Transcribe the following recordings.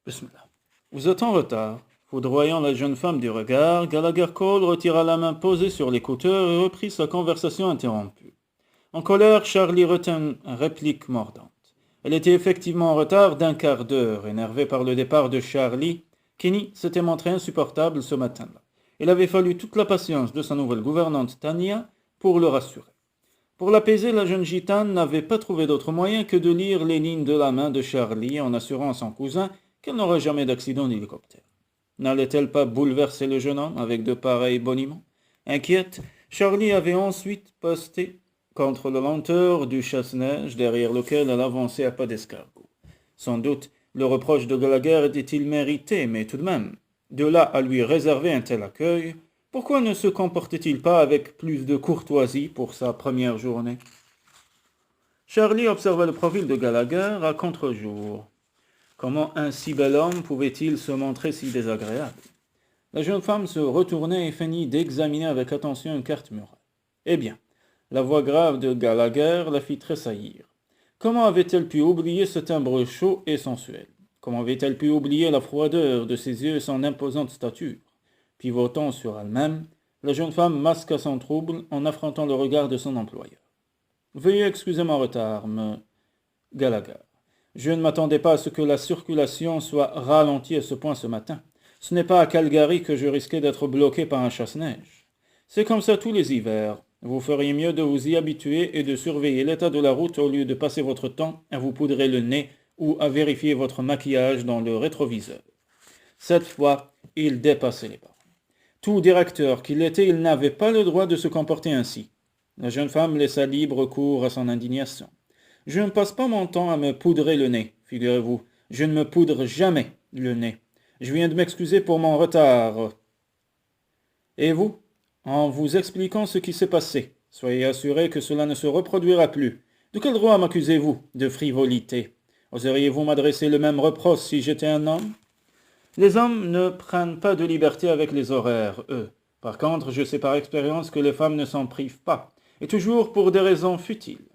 Bismillah. Vous êtes en retard. Foudroyant la jeune femme du regard, Gallagher Cole retira la main posée sur l'écouteur et reprit sa conversation interrompue. En colère, Charlie retint une réplique mordante. Elle était effectivement en retard d'un quart d'heure, énervée par le départ de Charlie. Kenny s'était montré insupportable ce matin-là. Il avait fallu toute la patience de sa nouvelle gouvernante Tania pour le rassurer. Pour l'apaiser, la jeune gitane n'avait pas trouvé d'autre moyen que de lire les lignes de la main de Charlie en assurant son cousin qu'elle n'aurait jamais d'accident d'hélicoptère. N'allait-elle pas bouleverser le jeune homme avec de pareils boniments? Inquiète, Charlie avait ensuite posté contre la lenteur du chasse-neige derrière lequel elle avançait à pas d'escargot. Sans doute, le reproche de Gallagher était-il mérité, mais tout de même, de là à lui réserver un tel accueil, pourquoi ne se comportait-il pas avec plus de courtoisie pour sa première journée? Charlie observa le profil de Gallagher à contre-jour. Comment un si bel homme pouvait-il se montrer si désagréable? La jeune femme se retournait et feignit d'examiner avec attention une carte murale. Eh bien, la voix grave de Gallagher la fit tressaillir. Comment avait-elle pu oublier ce timbre chaud et sensuel? Comment avait-elle pu oublier la froideur de ses yeux et son imposante stature? Pivotant sur elle-même, la jeune femme masqua son trouble en affrontant le regard de son employeur. « Veuillez excuser mon retard, me Gallagher. Je ne m'attendais pas à ce que la circulation soit ralentie à ce point ce matin. Ce n'est pas à Calgary que je risquais d'être bloqué par un chasse-neige. C'est comme ça tous les hivers. Vous feriez mieux de vous y habituer et de surveiller l'état de la route au lieu de passer votre temps à vous poudrer le nez ou à vérifier votre maquillage dans le rétroviseur. » Cette fois, il dépassait les bornes. Tout directeur qu'il était, il n'avait pas le droit de se comporter ainsi. La jeune femme laissa libre cours à son indignation. « Je ne passe pas mon temps à me poudrer le nez, figurez-vous. Je ne me poudre jamais le nez. Je viens de m'excuser pour mon retard. Et vous, en vous expliquant ce qui s'est passé, soyez assuré que cela ne se reproduira plus. De quel droit m'accusez-vous de frivolité? Oseriez-vous m'adresser le même reproche si j'étais un homme? Les hommes ne prennent pas de liberté avec les horaires, eux. Par contre, je sais par expérience que les femmes ne s'en privent pas, et toujours pour des raisons futiles.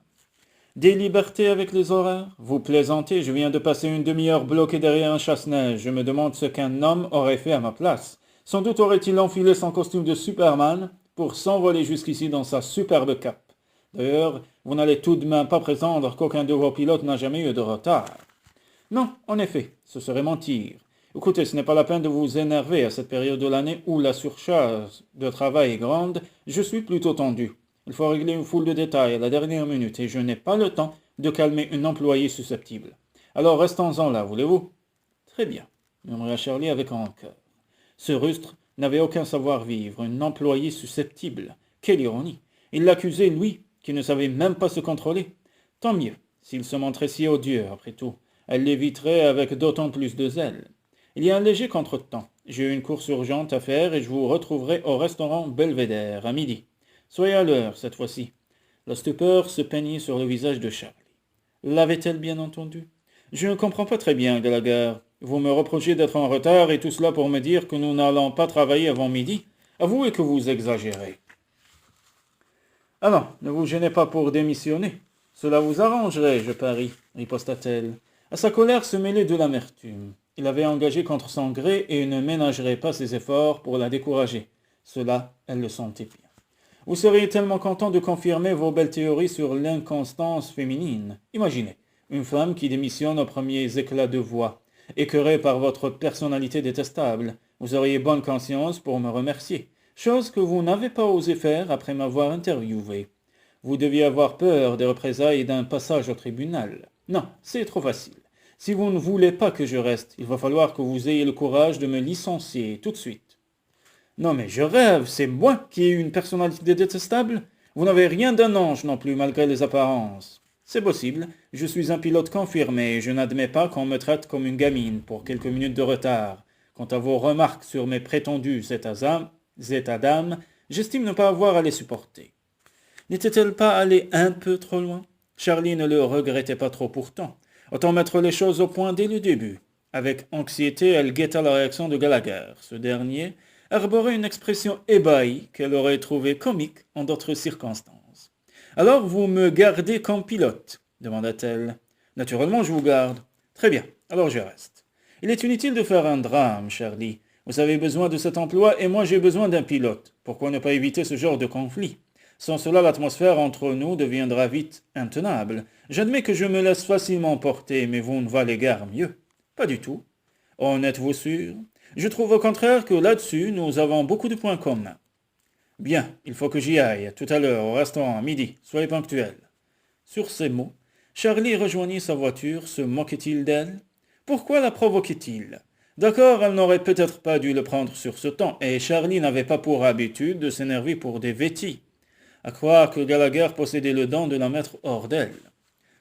Des libertés avec les horaires? Vous plaisantez, je viens de passer une demi-heure bloqué derrière un chasse-neige. Je me demande ce qu'un homme aurait fait à ma place. Sans doute aurait-il enfilé son costume de Superman pour s'envoler jusqu'ici dans sa superbe cape. D'ailleurs, vous n'allez tout de même pas prétendre qu'aucun de vos pilotes n'a jamais eu de retard. Non, en effet, ce serait mentir. Écoutez, ce n'est pas la peine de vous énerver à cette période de l'année où la surcharge de travail est grande. Je suis plutôt tendu. Il faut régler une foule de détails à la dernière minute et je n'ai pas le temps de calmer une employée susceptible. Alors restons-en là, voulez-vous? Très bien, murmura Charlie avec rancœur. Ce rustre n'avait aucun savoir-vivre, une employée susceptible. Quelle ironie! Il l'accusait, lui, qui ne savait même pas se contrôler. Tant mieux, s'il se montrait si odieux, après tout. Elle l'éviterait avec d'autant plus de zèle. Il y a un léger contretemps. J'ai une course urgente à faire et je vous retrouverai au restaurant Belvédère à midi. Soyez à l'heure, cette fois-ci. La stupeur se peignit sur le visage de Charlie. L'avait-elle bien entendu? Je ne comprends pas très bien, Gallagher. Vous me reprochez d'être en retard et tout cela pour me dire que nous n'allons pas travailler avant midi. Avouez que vous exagérez. Ah non, ne vous gênez pas pour démissionner. Cela vous arrangerait, je parie, riposta-t-elle. À sa colère se mêlait de l'amertume. Il avait engagé contre son gré et ne ménagerait pas ses efforts pour la décourager. Cela, elle le sentait bien. Vous seriez tellement content de confirmer vos belles théories sur l'inconstance féminine. Imaginez, une femme qui démissionne aux premiers éclats de voix, écœurée par votre personnalité détestable. Vous auriez bonne conscience pour me remercier, chose que vous n'avez pas osé faire après m'avoir interviewé. Vous deviez avoir peur des représailles et d'un passage au tribunal. Non, c'est trop facile. Si vous ne voulez pas que je reste, il va falloir que vous ayez le courage de me licencier tout de suite. Non mais je rêve, c'est moi qui ai une personnalité détestable? Vous n'avez rien d'un ange non plus, malgré les apparences. C'est possible, je suis un pilote confirmé et je n'admets pas qu'on me traite comme une gamine pour quelques minutes de retard. Quant à vos remarques sur mes prétendus états d'âme, j'estime ne pas avoir à les supporter. N'était-elle pas allée un peu trop loin? Charlie ne le regrettait pas trop pourtant. Autant mettre les choses au point dès le début. Avec anxiété, elle guetta la réaction de Gallagher. Ce dernier arborait une expression ébahie qu'elle aurait trouvée comique en d'autres circonstances. « Alors vous me gardez comme pilote ?» demanda-t-elle. « Naturellement, je vous garde. »« Très bien, alors je reste. Il est inutile de faire un drame, Charlie. Vous avez besoin de cet emploi et moi j'ai besoin d'un pilote. Pourquoi ne pas éviter ce genre de conflit? Sans cela, l'atmosphère entre nous deviendra vite intenable. J'admets que je me laisse facilement porter, mais vous ne valez guère mieux. Pas du tout. En êtes-vous sûr? Je trouve au contraire que là-dessus, nous avons beaucoup de points communs. Bien, il faut que j'y aille, tout à l'heure, au restaurant, à midi. Soyez ponctuel. Sur ces mots, Charlie rejoignit sa voiture. Se moquait-il d'elle? Pourquoi la provoquait-il? D'accord, elle n'aurait peut-être pas dû le prendre sur ce ton, et Charlie n'avait pas pour habitude de s'énerver pour des vêtis. À croire que Gallagher possédait le don de la mettre hors d'elle.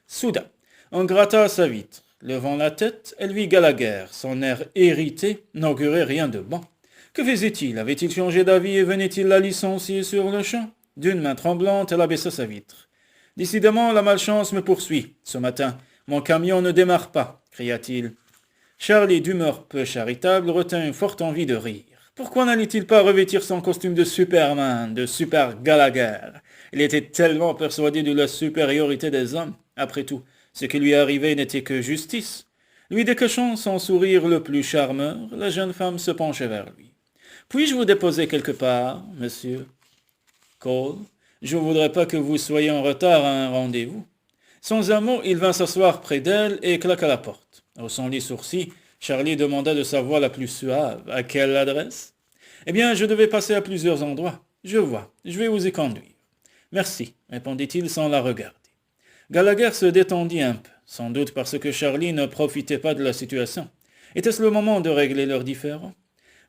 Soudain, on gratta sa vitre. Levant la tête, elle vit Gallagher. Son air irrité n'augurait rien de bon. Que faisait-il? Avait-il changé d'avis et venait-il la licencier sur le champ? D'une main tremblante, elle abaissa sa vitre. Décidément, la malchance me poursuit. Ce matin, mon camion ne démarre pas, cria-t-il. Charlie, d'humeur peu charitable, retint une forte envie de rire. Pourquoi n'allait-il pas revêtir son costume de Superman, de Super Gallagher? Il était tellement persuadé de la supériorité des hommes. Après tout, ce qui lui arrivait n'était que justice. Lui décochant son sourire le plus charmeur, la jeune femme se penchait vers lui. Puis-je vous déposer quelque part, monsieur Cole? Je ne voudrais pas que vous soyez en retard à un rendez-vous. Sans un mot, il vint s'asseoir près d'elle et claqua la porte. Haussant les sourcils, Charlie demanda de sa voix la plus suave. À quelle adresse? Eh bien, je devais passer à plusieurs endroits. Je vois, je vais vous y conduire. Merci, répondit-il sans la regarder. Gallagher se détendit un peu, sans doute parce que Charlie ne profitait pas de la situation. Était-ce le moment de régler leurs différends?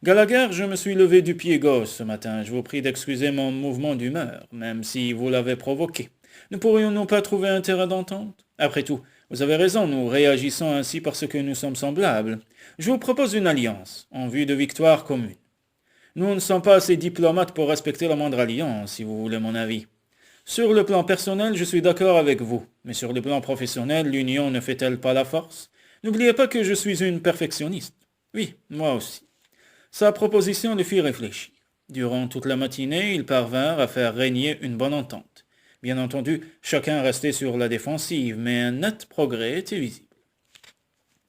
Gallagher, je me suis levé du pied gauche ce matin. Je vous prie d'excuser mon mouvement d'humeur, même si vous l'avez provoqué. Ne pourrions-nous pas trouver un terrain d'entente? Après tout, vous avez raison, nous réagissons ainsi parce que nous sommes semblables. Je vous propose une alliance, en vue de victoire commune. Nous ne sommes pas assez diplomates pour respecter la moindre alliance, si vous voulez mon avis. Sur le plan personnel, je suis d'accord avec vous, mais sur le plan professionnel, l'union ne fait-elle pas la force? N'oubliez pas que je suis une perfectionniste. Oui, moi aussi. Sa proposition le fit réfléchir. Durant toute la matinée, ils parvinrent à faire régner une bonne entente. Bien entendu, chacun restait sur la défensive, mais un net progrès était visible.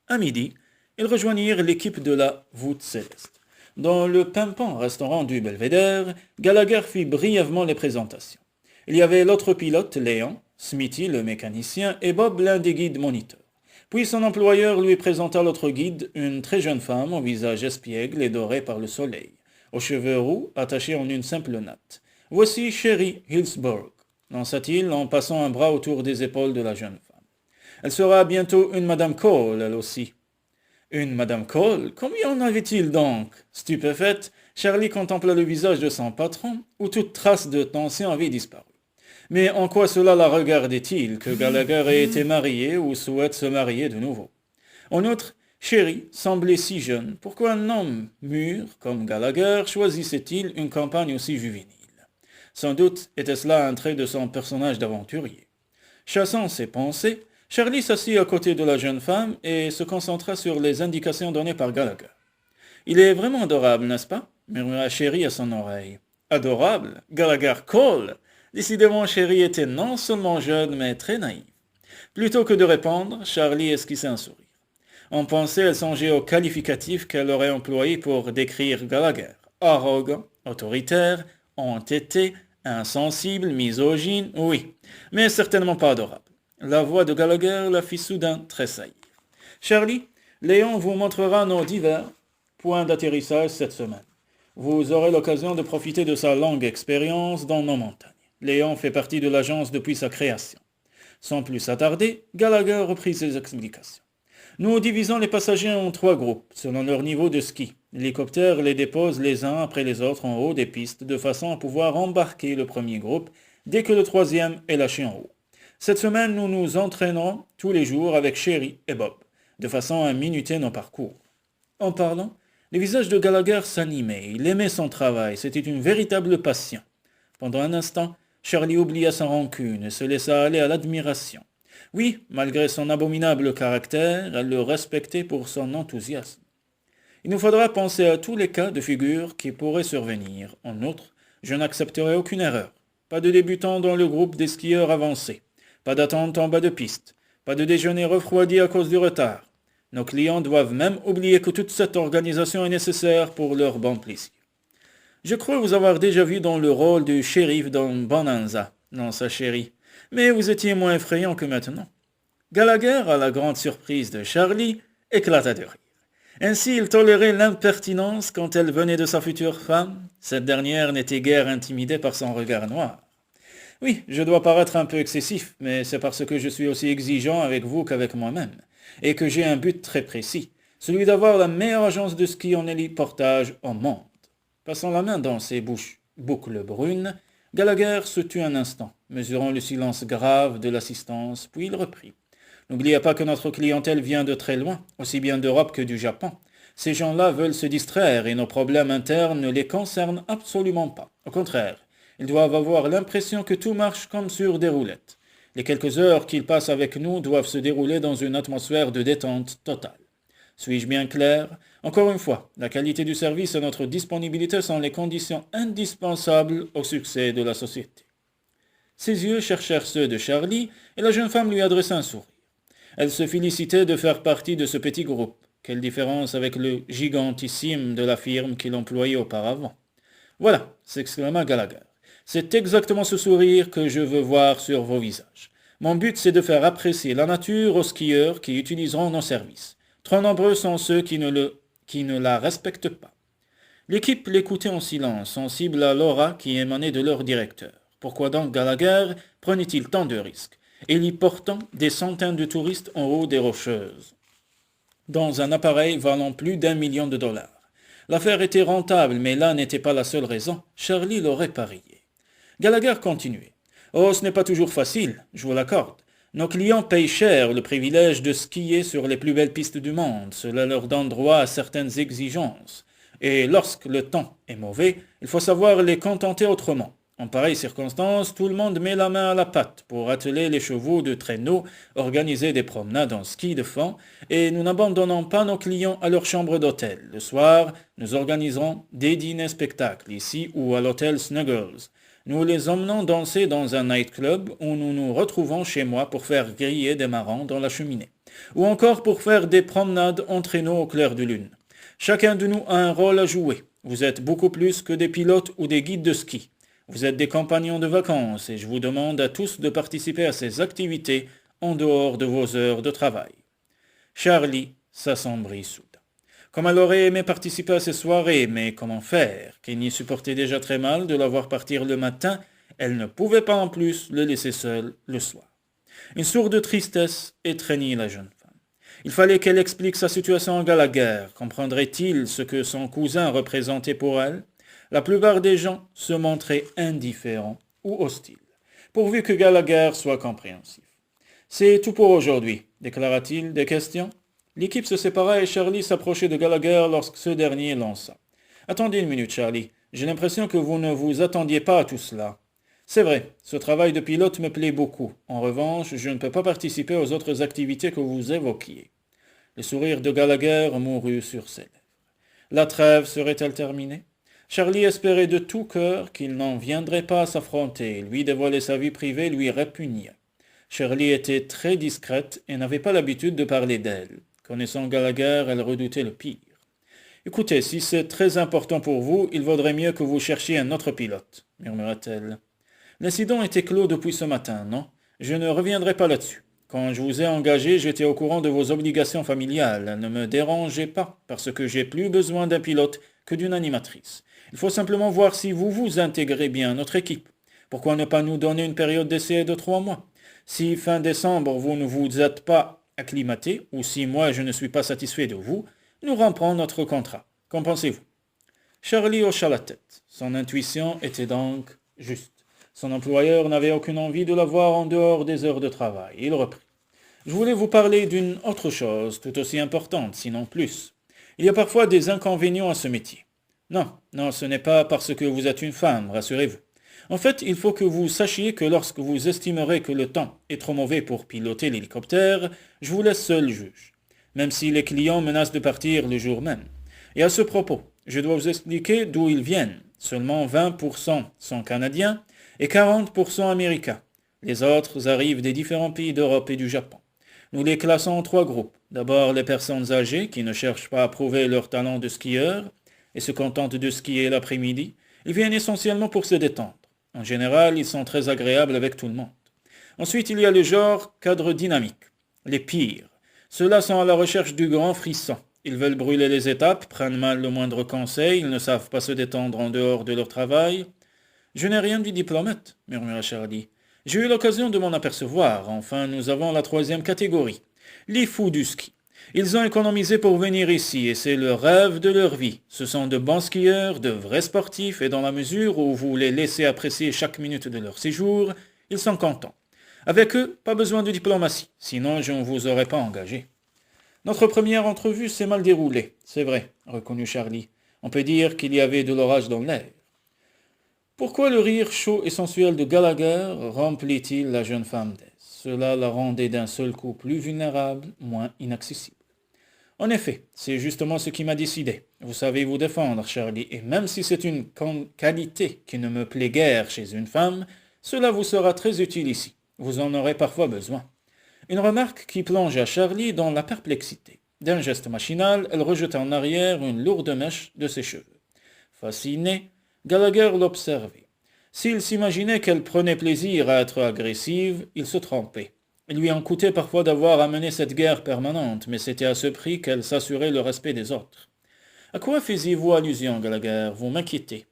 À midi, ils rejoignirent l'équipe de la voûte céleste. Dans le pimpant restaurant du Belvédère, Gallagher fit brièvement les présentations. Il y avait l'autre pilote, Léon, Smithy, le mécanicien, et Bob, l'un des guides moniteurs. Puis son employeur lui présenta l'autre guide, une très jeune femme au visage espiègle et doré par le soleil, aux cheveux roux attachés en une simple natte. « Voici Sherry Hillsborough », lança-t-il en passant un bras autour des épaules de la jeune femme. « Elle sera bientôt une Madame Cole, elle aussi. » Une Madame Cole? Combien en avait-il donc? Stupéfaite, Charlie contempla le visage de son patron, où toute trace de tension avait disparu. Mais en quoi cela la regardait-il que Gallagher ait été marié ou souhaite se marier de nouveau? En outre, Sherry semblait si jeune. Pourquoi un homme mûr comme Gallagher choisissait-il une campagne aussi juvénile? Sans doute était-ce là un trait de son personnage d'aventurier. Chassant ses pensées, Charlie s'assit à côté de la jeune femme et se concentra sur les indications données par Gallagher. « Il est vraiment adorable, n'est-ce pas » murmura Sherry à son oreille. « Adorable? Gallagher Cole !» Décidément, Sherry était non seulement jeune, mais très naïve. Plutôt que de répondre, Charlie esquissait un sourire. En pensée, elle songeait aux qualificatifs qu'elle aurait employés pour décrire Gallagher. Arrogant, autoritaire, entêté, insensible, misogyne, oui, mais certainement pas adorable. La voix de Gallagher la fit soudain tressaillir. « Charlie, Léon vous montrera nos divers points d'atterrissage cette semaine. Vous aurez l'occasion de profiter de sa longue expérience dans nos montagnes. Léon fait partie de l'agence depuis sa création. » Sans plus s'attarder, Gallagher reprit ses explications. « Nous divisons les passagers en 3 groupes, selon leur niveau de ski. L'hélicoptère les dépose les uns après les autres en haut des pistes, de façon à pouvoir embarquer le premier groupe dès que le 3e est lâché en haut. Cette semaine, nous nous entraînerons tous les jours avec Sherry et Bob, de façon à minuter nos parcours. » En parlant, le visage de Gallagher s'animait. Il aimait son travail, c'était une véritable passion. Pendant un instant, Charlie oublia sa rancune et se laissa aller à l'admiration. Oui, malgré son abominable caractère, elle le respectait pour son enthousiasme. Il nous faudra penser à tous les cas de figure qui pourraient survenir. En outre, je n'accepterai aucune erreur. Pas de débutants dans le groupe des skieurs avancés. Pas d'attente en bas de piste. Pas de déjeuner refroidi à cause du retard. Nos clients doivent même oublier que toute cette organisation est nécessaire pour leur bon plaisir. Je crois vous avoir déjà vu dans le rôle du shérif dans Bonanza, lança Chéri, mais vous étiez moins effrayant que maintenant. Gallagher, à la grande surprise de Charlie, éclata de rire. Ainsi, il tolérait l'impertinence quand elle venait de sa future femme. Cette dernière n'était guère intimidée par son regard noir. Oui, je dois paraître un peu excessif, mais c'est parce que je suis aussi exigeant avec vous qu'avec moi-même, et que j'ai un but très précis, celui d'avoir la meilleure agence de ski en héliportage au monde. Passant la main dans ses boucles brunes, Gallagher se tut un instant, mesurant le silence grave de l'assistance, puis il reprit. N'oubliez pas que notre clientèle vient de très loin, aussi bien d'Europe que du Japon. Ces gens-là veulent se distraire et nos problèmes internes ne les concernent absolument pas. Au contraire, ils doivent avoir l'impression que tout marche comme sur des roulettes. Les quelques heures qu'ils passent avec nous doivent se dérouler dans une atmosphère de détente totale. Suis-je bien clair? Encore une fois, la qualité du service et notre disponibilité sont les conditions indispensables au succès de la société. Ses yeux cherchèrent ceux de Charlie et la jeune femme lui adressa un sourire. Elle se félicitait de faire partie de ce petit groupe. Quelle différence avec le gigantissime de la firme qu'il employait auparavant. Voilà, s'exclama Gallagher. C'est exactement ce sourire que je veux voir sur vos visages. Mon but, c'est de faire apprécier la nature aux skieurs qui utiliseront nos services. Trop nombreux sont ceux qui ne la respectent pas. L'équipe l'écoutait en silence, sensible à l'aura qui émanait de leur directeur. Pourquoi donc Gallagher prenait-il tant de risques, héliportant des centaines de touristes en haut des Rocheuses, dans un appareil valant plus d'1 million de dollars? L'affaire était rentable, mais là n'était pas la seule raison. Charlie l'aurait parié. Gallagher continuait. Oh, ce n'est pas toujours facile, je vous l'accorde. Nos clients payent cher le privilège de skier sur les plus belles pistes du monde. Cela leur donne droit à certaines exigences. Et lorsque le temps est mauvais, il faut savoir les contenter autrement. En pareille circonstance, tout le monde met la main à la pâte pour atteler les chevaux de traîneau, organiser des promenades en ski de fond, et nous n'abandonnons pas nos clients à leur chambre d'hôtel. Le soir, nous organiserons des dîners-spectacles ici ou à l'hôtel Snuggles. Nous les emmenons danser dans un nightclub où nous nous retrouvons chez moi pour faire griller des marrons dans la cheminée, ou encore pour faire des promenades en traîneau au clair de lune. Chacun de nous a un rôle à jouer. Vous êtes beaucoup plus que des pilotes ou des guides de ski. Vous êtes des compagnons de vacances et je vous demande à tous de participer à ces activités en dehors de vos heures de travail. Charlie s'assombrit soudain. Comme elle aurait aimé participer à ces soirées, mais comment faire, qu'il n'y supportait déjà très mal de la voir partir le matin, elle ne pouvait pas en plus le laisser seul le soir. Une sourde tristesse étreignit la jeune femme. Il fallait qu'elle explique sa situation à Gallagher. Comprendrait-il ce que son cousin représentait pour elle? La plupart des gens se montraient indifférents ou hostiles, pourvu que Gallagher soit compréhensif. C'est tout pour aujourd'hui, déclara-t-il. Des questions? L'équipe se sépara et Charlie s'approchait de Gallagher lorsque ce dernier lança. Attendez une minute, Charlie. J'ai l'impression que vous ne vous attendiez pas à tout cela. C'est vrai, ce travail de pilote me plaît beaucoup. En revanche, je ne peux pas participer aux autres activités que vous évoquiez. Le sourire de Gallagher mourut sur ses lèvres. La trêve serait-elle terminée? Charlie espérait de tout cœur qu'il n'en viendrait pas à s'affronter. Lui dévoiler sa vie privée lui répugnait. Charlie était très discrète et n'avait pas l'habitude de parler d'elle. Connaissant Gallagher, elle redoutait le pire. Écoutez, si c'est très important pour vous, il vaudrait mieux que vous cherchiez un autre pilote, murmura-t-elle. L'incident était clos depuis ce matin, non? Je ne reviendrai pas là-dessus. Quand je vous ai engagé, j'étais au courant de vos obligations familiales. Ne me dérangez pas, parce que j'ai plus besoin d'un pilote que d'une animatrice. Il faut simplement voir si vous vous intégrez bien à notre équipe. Pourquoi ne pas nous donner une période d'essai de 3 mois? Si fin décembre vous ne vous êtes pas acclimaté, ou si moi je ne suis pas satisfait de vous, nous rompons notre contrat. Qu'en pensez-vous? Charlie hocha la tête. Son intuition était donc juste. Son employeur n'avait aucune envie de la voir en dehors des heures de travail. Il reprit. Je voulais vous parler d'une autre chose, tout aussi importante, sinon plus. Il y a parfois des inconvénients à ce métier. Non, ce n'est pas parce que vous êtes une femme, rassurez-vous. En fait, il faut que vous sachiez que lorsque vous estimerez que le temps est trop mauvais pour piloter l'hélicoptère, je vous laisse seul juge, même si les clients menacent de partir le jour même. Et à ce propos, je dois vous expliquer d'où ils viennent. Seulement 20% sont canadiens et 40% américains. Les autres arrivent des différents pays d'Europe et du Japon. Nous les classons en 3 groupes. D'abord, les personnes âgées qui ne cherchent pas à prouver leur talent de skieur et se contentent de skier l'après-midi. Ils viennent essentiellement pour se détendre. En général, ils sont très agréables avec tout le monde. Ensuite, il y a le genre cadre dynamique, les pires. Ceux-là sont à la recherche du grand frisson. Ils veulent brûler les étapes, prennent mal le moindre conseil, ils ne savent pas se détendre en dehors de leur travail. Je n'ai rien dit diplomate, murmura Charlie. J'ai eu l'occasion de m'en apercevoir. Enfin, nous avons la 3e catégorie, les fous du ski. Ils ont économisé pour venir ici et c'est le rêve de leur vie. Ce sont de bons skieurs, de vrais sportifs et dans la mesure où vous les laissez apprécier chaque minute de leur séjour, ils sont contents. Avec eux, pas besoin de diplomatie, sinon je ne vous aurais pas engagé. Notre première entrevue s'est mal déroulée, c'est vrai, reconnut Charlie. On peut dire qu'il y avait de l'orage dans l'air. Pourquoi le rire chaud et sensuel de Gallagher remplit-il la jeune femme d'Aise? Cela la rendait d'un seul coup plus vulnérable, moins inaccessible. En effet, c'est justement ce qui m'a décidé. Vous savez vous défendre, Charlie, et même si c'est une qualité qui ne me plaît guère chez une femme, cela vous sera très utile ici. Vous en aurez parfois besoin. Une remarque qui plongea Charlie dans la perplexité. D'un geste machinal, elle rejeta en arrière une lourde mèche de ses cheveux. Fasciné, Gallagher l'observait. S'il s'imaginait qu'elle prenait plaisir à être agressive, il se trompait. Il lui en coûtait parfois d'avoir à mener cette guerre permanente, mais c'était à ce prix qu'elle s'assurait le respect des autres. À quoi faisiez-vous allusion, Gallagher? Vous m'inquiétez.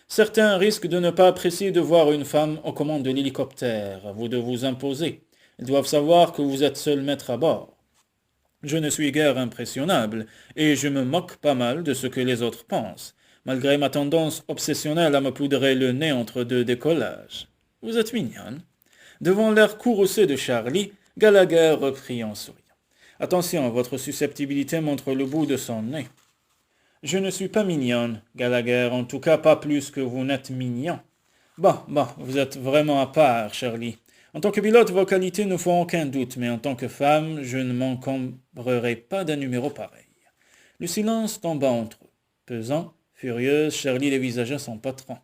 Certains risquent de ne pas apprécier de voir une femme aux commandes de l'hélicoptère. À vous de vous imposer. Ils doivent savoir que vous êtes seul maître à bord. Je ne suis guère impressionnable, et je me moque pas mal de ce que les autres pensent, malgré ma tendance obsessionnelle à me poudrer le nez entre 2 décollages. Vous êtes mignonne. Devant l'air courroucé de Charlie, Gallagher reprit en souriant. Attention, votre susceptibilité montre le bout de son nez. Je ne suis pas mignonne, Gallagher, en tout cas pas plus que vous n'êtes mignon. Bon, vous êtes vraiment à part, Charlie. En tant que pilote, vos qualités ne font aucun doute, mais en tant que femme, je ne m'encombrerai pas d'un numéro pareil. Le silence tomba entre eux. Pesant, furieuse, Charlie dévisagea son patron.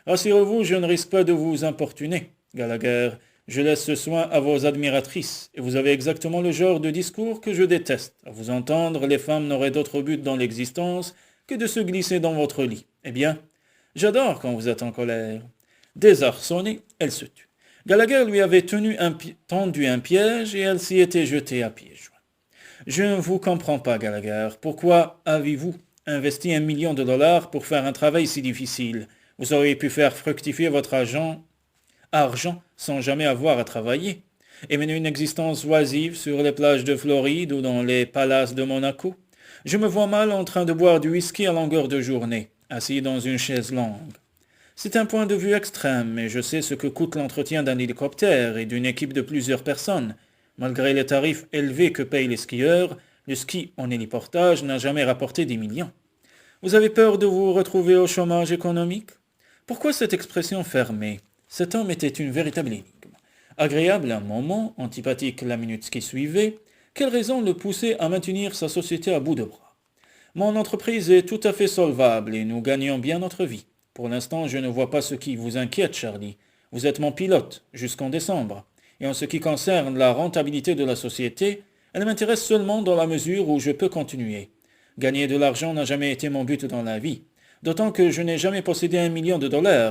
Rassurez-vous, je ne risque pas de vous importuner, Gallagher. Je laisse ce soin à vos admiratrices, et vous avez exactement le genre de discours que je déteste. À vous entendre, les femmes n'auraient d'autre but dans l'existence que de se glisser dans votre lit. Eh bien, j'adore quand vous êtes en colère. Désarçonnée, elle se tut. Gallagher lui avait tendu un piège et elle s'y était jetée à pieds joints. Je ne vous comprends pas, Gallagher. Pourquoi avez-vous investi $1 million pour faire un travail si difficile? Vous auriez pu faire fructifier votre argent sans jamais avoir à travailler, et mener une existence oisive sur les plages de Floride ou dans les palaces de Monaco. Je me vois mal en train de boire du whisky à longueur de journée, assis dans une chaise longue. C'est un point de vue extrême, mais je sais ce que coûte l'entretien d'un hélicoptère et d'une équipe de plusieurs personnes. Malgré les tarifs élevés que payent les skieurs, le ski en héliportage n'a jamais rapporté des millions. Vous avez peur de vous retrouver au chômage économique? Pourquoi cette expression fermée? Cet homme était une véritable énigme. Agréable un moment, antipathique la minute qui suivait, quelle raison le poussait à maintenir sa société à bout de bras? Mon entreprise est tout à fait solvable et nous gagnons bien notre vie. Pour l'instant, je ne vois pas ce qui vous inquiète, Charlie. Vous êtes mon pilote, jusqu'en décembre. Et en ce qui concerne la rentabilité de la société, elle m'intéresse seulement dans la mesure où je peux continuer. Gagner de l'argent n'a jamais été mon but dans la vie. D'autant que je n'ai jamais possédé $1 million.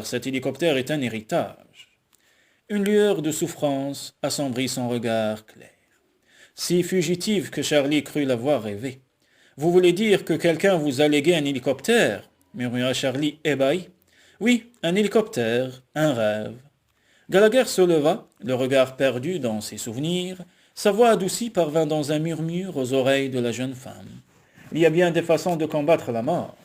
Cet hélicoptère est un héritage. Une lueur de souffrance assombrit son regard clair. Si fugitive que Charlie crut l'avoir rêvé. Vous voulez dire que quelqu'un vous a légué un hélicoptère? Murmura Charlie ébahi. Oui, un hélicoptère, un rêve. Gallagher se leva, le regard perdu dans ses souvenirs. Sa voix adoucie parvint dans un murmure aux oreilles de la jeune femme. Il y a bien des façons de combattre la mort.